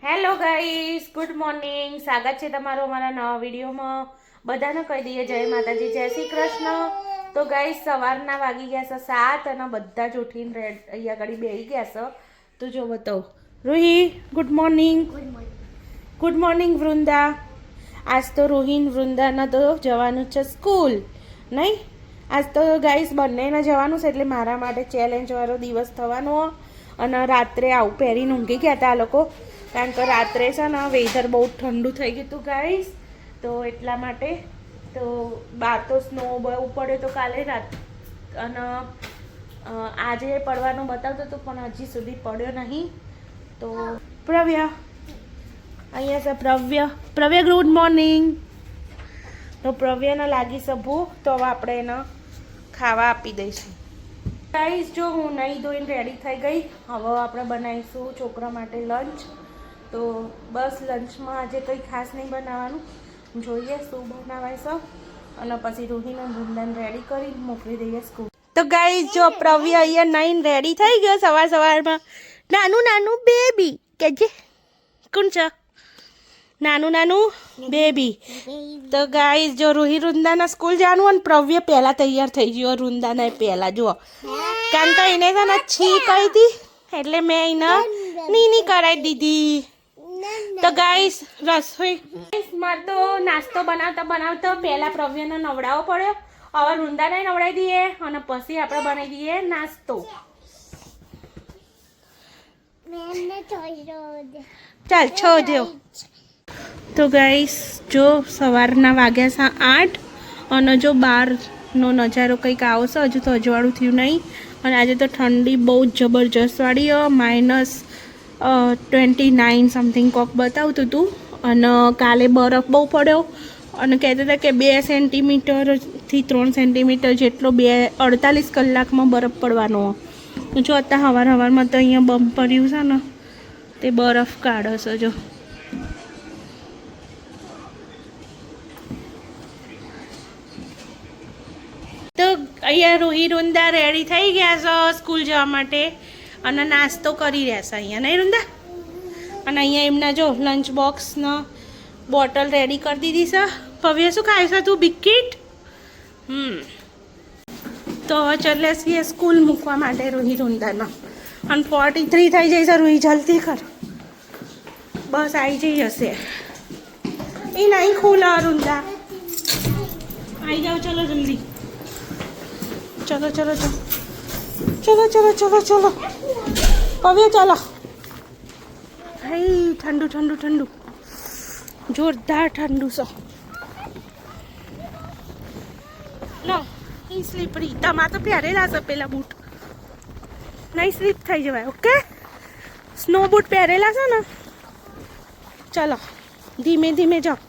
Hello guys, good morning. સ્વાગત છે તમારું અમારા નવા વિડીયોમાં. બધાને કહી દઈએ જય માતાજી, જય શ્રી કૃષ્ણ. તો ગાઈસ, સવારના વાગી ગયા છે 7 અને બધા જ ઉઠીને અહીંયા આગળ બેસી ગયા છે. તો જો બતાવો. Ruhi, good morning. Good morning Vrinda. આજ તો રોહિન વૃંદાના તો જવાનું છે સ્કૂલ, નહીં? આજ તો ગાઈસ બંનેને જવાનું છે એટલે મારા માટે ચેલેન્જવાળો દિવસ થવાનો. અને રાત્રે આવું પહેરીને ઊંઘી ગયા હતા આ લોકો, કારણ કે રાત્રે છે ને વેધર બહુ ઠંડુ થઈ ગયું હતું ગાઈસ, તો એટલા માટે. તો બહાર તો સ્નો બહુ પડ્યો તો કાલે રાત, અને આજે પડવાનું બતાવતું હતું પણ હજી સુધી પડ્યો નહીં. તો પ્રવ્ય અહીંયા છે, પ્રવ્ય ગુડ મોર્નિંગ. તો પ્રવ્યને લાગી છે ભૂખ, તો હવે આપણે એને ખાવા આપી દઈશું. ગાઈસ, જો હું નહીં ધોઈને રેડી થઈ ગઈ. હવે આપણે બનાવીશું છોકરા માટે લંચ. તો બસ લંચમાં આજે કંઈ ખાસ નહીં બનાવવાનું, જોઈએ શું બનાવાય છે, અને પછી રોહિને વૃંદાને રેડી કરી મોકલી દઈએ સ્કૂલ. તો ગાઈસ, જો પ્રવ્ય અહીંયા નહીં રેડી થઈ ગયો સવારમાં. નાનું નાનું બેબી કે જે કોણ છે? નાનું બેબી. તો ગાઈસ, જો રૂહી વૃંદાના સ્કૂલ જવાનું અને પ્રવ્ય પહેલાં તૈયાર થઈ ગયો. વૃંદાના પહેલાં જુઓ, કારણ કે એને છે ને છી કહી હતી એટલે મેં એને નીની કરાવી દીધી. તો ગાઈસ, રસોઈ મારે તો નાસ્તો બનાવતા પહેલાં પ્રવ્યને નવડાવવો પડ્યો. હવે વૃંદાને નવડાવી દઈએ અને પછી આપણે બનાવી દઈએ નાસ્તો. ચાલ છો જેવો. તો ગાઈસ, જો સવારના વાગ્યા છે 8 અને જો બહારનો નજારો કંઈક આવશે. હજુ તો અજવાળું થયું નહીં, અને આજે તો ઠંડી બહુ જ જબરજસ્ત વાળી, -29 સમથિંગ કોક બતાવતું હતું. અને કાલે બરફ બહુ પડ્યો, અને કહેતા હતા કે 2 સેન્ટીમીટરથી 3 સેન્ટીમીટર જેટલો 48 કલાકમાં બરફ પડવાનો. જો અત્યારે સવારમાં તો અહીંયા બમ્પ પડ્યું છે ને, તે બરફ કાઢે છે. જો તો અહીંયા રૂહી વૃંદા રેડી થઈ ગયા છે સ્કૂલ જવા માટે, અને નાસ્તો કરી રહ્યા છે અહીંયા, નહીં વૃંદા? અને અહીંયા એમના જો લંચ બોક્સનો બોટલ રેડી કરી દીધી છે. ભવ્ય શું ખાય છે તું? બિસ્કિટ. તો હવે ચાલે છીએ સ્કૂલ મૂકવા માટે રૂહી વૃંદાનો. અને 43 થઈ જાય છે. રૂહી જલ્દી કર, બસ આવી જઈ હશે. એ નહીં ખુલા વૃંદા, આવી જાઓ, ચલો જલ્દી. ચલો ચલો ચલો ચલો ચલો ચલો ચલો પવ્ય ચાલો. હઈ ઠંડુ ઠંડુ ઠંડુ, જોરદાર ઠંડુ છે. લો, એ સ્લીપરી તમારે તો પહેરેલા છે પેલા બૂટ, નહીં સ્લીપ થઈ જવાય. ઓકે, સ્નો બૂટ પહેરેલા છે ને. ચલો ધીમે ધીમે જાઓ.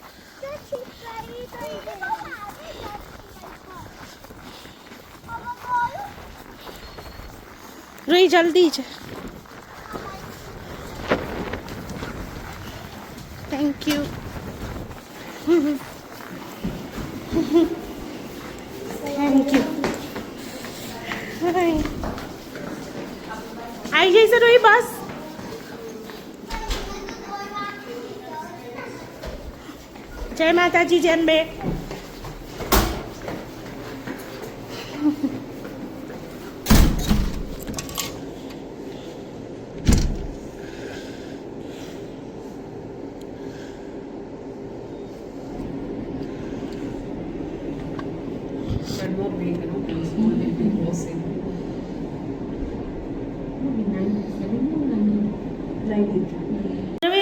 રૂહી જલ્દી છે. Thank you. Thank you. આવી જઈશ રૂહી, બસ. જય માતાજી, જેમ બે.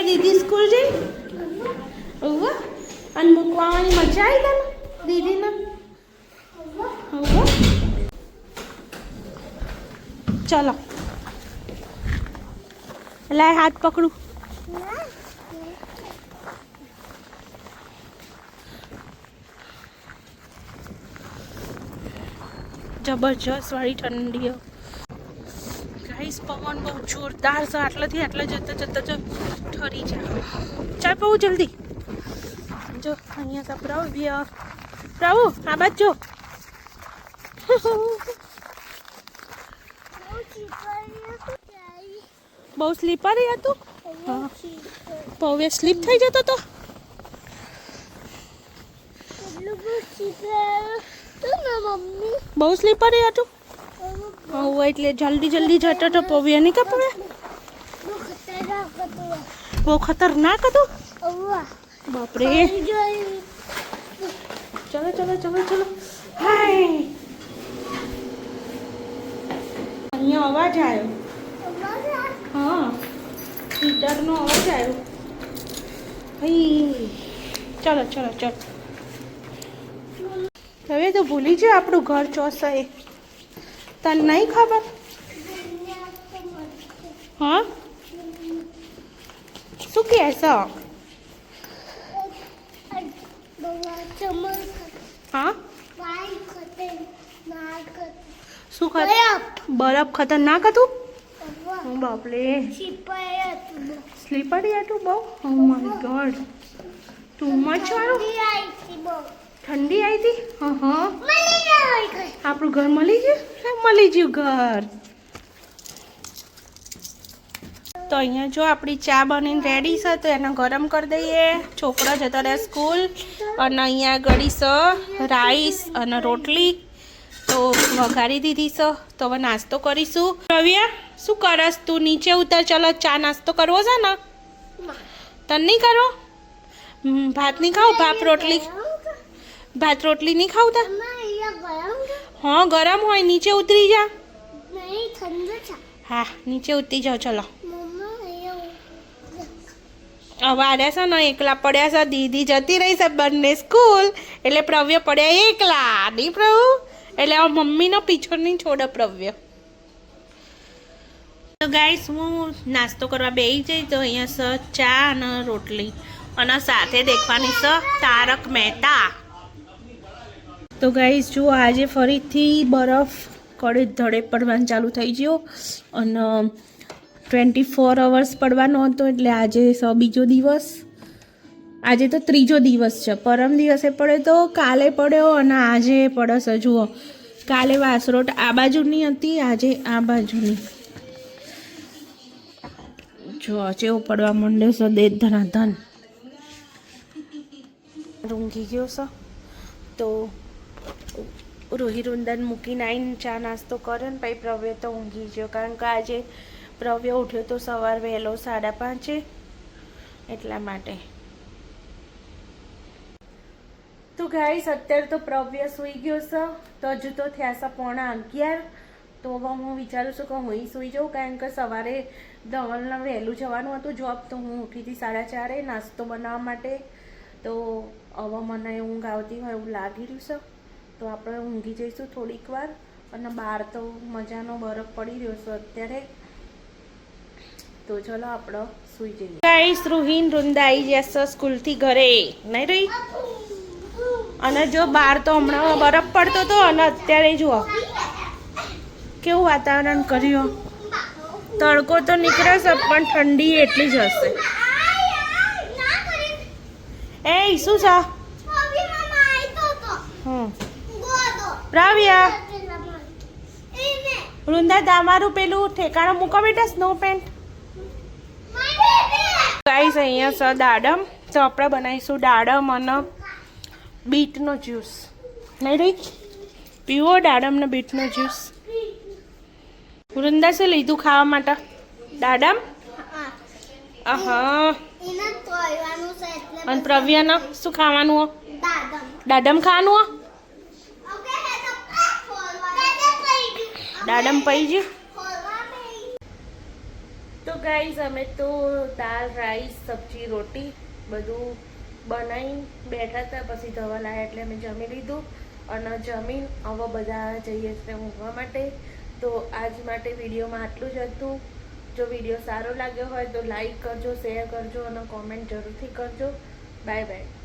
દીદી સ્કૂલ જઈ અને મૂકવાની મજા આવી તને દીદીને? ચલો લાય હાથ પકડું. જબરજસ્ત વાળી ઠંડી. ગાઈસ, પવન બહુ જોરદાર છે. આટલાથી આટલા જતા જતા જો ઠરી જાય. ચાલ બહુ જલ્દી. જો અહીંયા છે પ્રવ્ય. પ્રભુ આ બાજુ જો. બહુ સ્લીપર હતું. હા પવે સ્લીપ થઈ જતો તો બહુ સ્લીપરી હતું હા એટલે જલ્દી જલ્દી જતો તો પવે નહીં કા પવે બહુ ખતરનાક હતું બાપરે ચલો ચલો ચલો ચલો હાય અહીંયા અવાજ આવ્યો હા હીટરનો અવાજ આવ્યો ભાઈ ચલો ચલો ચલો હવે તો ભૂલી જાય આપણું ઘર ચોસા એ તને નહીં ખબર હા શું કહે છો હા શું બરફ ખતરનાક હતું બાપરે સ્લીપરી હતું બહુ oh my God too much વાળું ઠંડી આવી હતી હા હા આપણું ઘર મળી ગયું ઘર તો અહીંયા જો આપણી ચા બનીને રેડી છે તો એને ગરમ કરી દઈએ છોકરા જતા રહ્યા સ્કૂલ અને અહીંયા ગળી છે રાઈસ અને રોટલી તો વઘારી દીધી છે તો હવે નાસ્તો કરીશું રવિયા શું કરસ તું નીચે ઉતર ચલો ચા નાસ્તો કરવો છે ને તને નહીં કરો ભાત નહીં ખાવ ભાત રોટલી નહીં ખાવતા હા ગરમ હોય નીચે ઉતરી જા હા નીચે ઉતરી જાઓ ચલો હવે આવ્યા છે ને એકલા પડ્યા છે દીદી જતી રહી છે બંને સ્કૂલ એટલે પ્રવ્ય પડ્યા એકલા નહીં પ્રભુ એટલે આ મમ્મીનો પીછો નહીં છોડે પ્રવ્ય તો ગાઈસ હું નાસ્તો કરવા બેસી જઈ તો અહીંયા છે ચા અને રોટલી અને સાથે દેખવાની છે તારક મહેતા તો ગાઈસ જો આજે ફરીથી બરફ કડે ધડે પડવાનું ચાલુ થઈ ગયો અને 24 અવર્સ પડવાનો હતો એટલે આજે બીજો દિવસ આજે તો ત્રીજો દિવસ છે પરમ દિવસે પડે તો કાલે પડ્યો અને આજે પડે છે જુઓ કાલે વાસરોટ આ બાજુની હતી આજે આ બાજુની જો જેવું પડવા માંડ્યો છે દે ધનાધન ઊંઘી ગયો છે તો રોહિરુંદન મૂકીને આવીને ચા નાસ્તો કર્યો ને પછી પ્રવ્ય તો ઊંઘી ગયો કારણ કે આજે પ્રવ્ય ઉઠ્યો તો સવાર વહેલો 5:30 એટલા માટે તો ગાઈસ અત્યારે તો પ્રવ્ય સૂઈ ગયો છે તો હજુ તો થયા છે 11:15 તો હવે હું વિચારું છું કે હું સૂઈ જાઉં કારણ કે સવારે ધવલને વહેલું જવાનું હતું જોબ તો હું ઉઠી હતી 4:30 નાસ્તો બનાવવા માટે તો હવે મને ઊંઘ આવતી હોય એવું લાગી રહ્યું છે તો આપણે ઊંઘી જઈશું થોડીક વાર અને બહાર તો મજાનો બરફ પડી રહ્યો છે અત્યારે તો ચલો આપણે સૂઈ જઈએ ગાઈસ રૂહીન વૃંદા આવી જશે સ્કૂલથી ઘરે નહીં રહી અને જો બહાર તો હમણાં બરફ પડતો હતો અને અત્યારે જુઓ કેવું વાતાવરણ કર્યું તડકો તો નીકળે છે પણ ઠંડી એટલી જ હશે એ શું છે પ્રાવ્યા વૃંદા તમારું પેલું ઠેકાણું મૂકો બેટા સ્નો પેન્ટ ગાઈસ અહીંયા છે દાડમ તો આપણે બનાવીશું દાડમ અને બીટનો જ્યુસ નહીં રહી પીવો દાડમ ને બીટનો જ્યુસ વૃંદા શું લીધું ખાવા માટે દાડમ હા અને પ્રવ્યાને શું ખાવાનું હો દાડમ ખાવાનું હો દાડમ પઈ ગયું તો ગાઈઝ અમે તો દાળ રાઈસ સબ્જી રોટી બધું બનાવી બેઠા હતા પછી ધવલ આવ્યા એટલે અમે જમી લીધું અને જમીન હવે બધા જઈએ છીએ ઊંઘવા માટે તો આજ માટે વિડીયોમાં આટલું જ હતું જો વિડીયો સારો લાગ્યો હોય તો લાઈક કરજો શેર કરજો અને કોમેન્ટ જરૂરથી કરજો બાય બાય